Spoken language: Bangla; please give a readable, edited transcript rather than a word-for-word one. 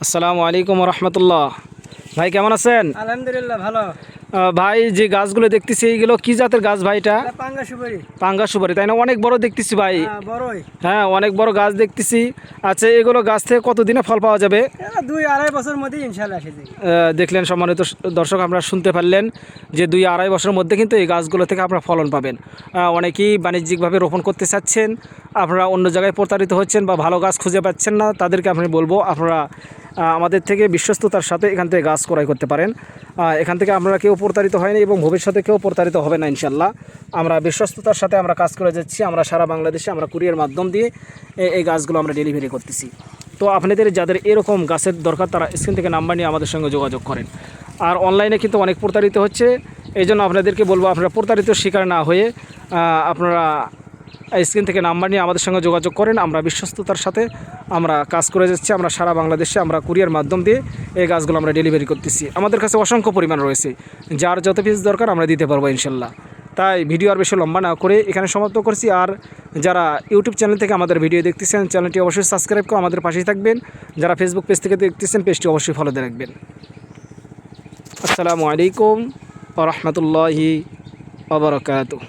আসসালামু আলাইকুম রহমতুল্লাহ। ভাই কেমন আছেন? আলহামদুলিল্লাহ ভালো। ভাই যে গাছগুলো দেখতেছি এইগুলো কি জাতের গাছ ভাই? এটা পাঙ্গা সুপারি। পাঙ্গা সুপারি, তাই না? অনেক বড় দেখতেছি ভাই। বড়ই। হ্যাঁ, অনেক বড় গাছ দেখতেছি। আচ্ছা, এগুলো গাছ থেকে কতদিনে ফল পাওয়া যাবে? 2-2.5 বছর মধ্যে ইনশাল্লাহ এসে যাবে। দেখলেন সম্মানিত দর্শক, আপনারা শুনতে পারলেন যে 2-2.5 বছরের মধ্যে কিন্তু এই গাছগুলো থেকে আপনারা ফলন পাবেন। অনেকেই বাণিজ্যিকভাবে রোপণ করতে চাচ্ছেন, আপনারা অন্য জায়গায় প্রতারিত হচ্ছেন বা ভালো গাছ খুঁজে পাচ্ছেন না, তাদেরকে আমি বলবো আপনারা আমাদের থেকে বিশ্বস্ততার সাথে এখান থেকে গাছ ক্রয় করতে পারেন। এখান থেকে আমরা কেউ প্রতারিত হয়নি এবং ভবিষ্যতে কেউ প্রতারিত হবে না ইনশাল্লাহ। আমরা বিশ্বস্ততার সাথে আমরা কাজ করে যাচ্ছি। আমরা সারা বাংলাদেশে আমরা কুরিয়ার মাধ্যম দিয়ে এই গাছগুলো আমরা ডেলিভারি করতেছি। তো আপনাদের যাদের এরকম গাছের দরকার তারা স্ক্রিন থেকে নাম্বার নিয়ে আমাদের সঙ্গে যোগাযোগ করেন। আর অনলাইনে কিন্তু অনেক প্রতারিত হচ্ছে, এই জন্য আপনাদেরকে বলবো আপনারা প্রতারিত শিকার না হয়ে আপনারা স্ক্রিন থেকে নাম্বার নিয়ে আমাদের সঙ্গে যোগাযোগ করেন। আমরা বিশ্বস্ততার সাথে আমরা কাজ করে যাচ্ছি। আমরা সারা বাংলাদেশে আমরা কুরিয়ার মাধ্যম দিয়ে এই গাছগুলো আমরা ডেলিভারি করতেছি। আমাদের কাছে অসংখ্য পরিমাণ রয়েছে, যার যত পিস দরকার আমরা দিতে পারবো ইনশাল্লাহ। তাই ভিডিও আর বেশি লম্বা না করে এখানে সমাপ্ত করছি। আর যারা ইউটিউব চ্যানেল থেকে আমাদের ভিডিও দেখতেছেন, চ্যানেলটি অবশ্যই সাবস্ক্রাইব করে আমাদের পাশেই থাকবেন। যারা ফেসবুক পেজ থেকে দেখতেছেন, পেজটি অবশ্যই ফলো দিয়ে রাখবেন। আসসালামু আলাইকুম ওয়া রাহমাতুল্লাহি ওয়া বারাকাতুহু।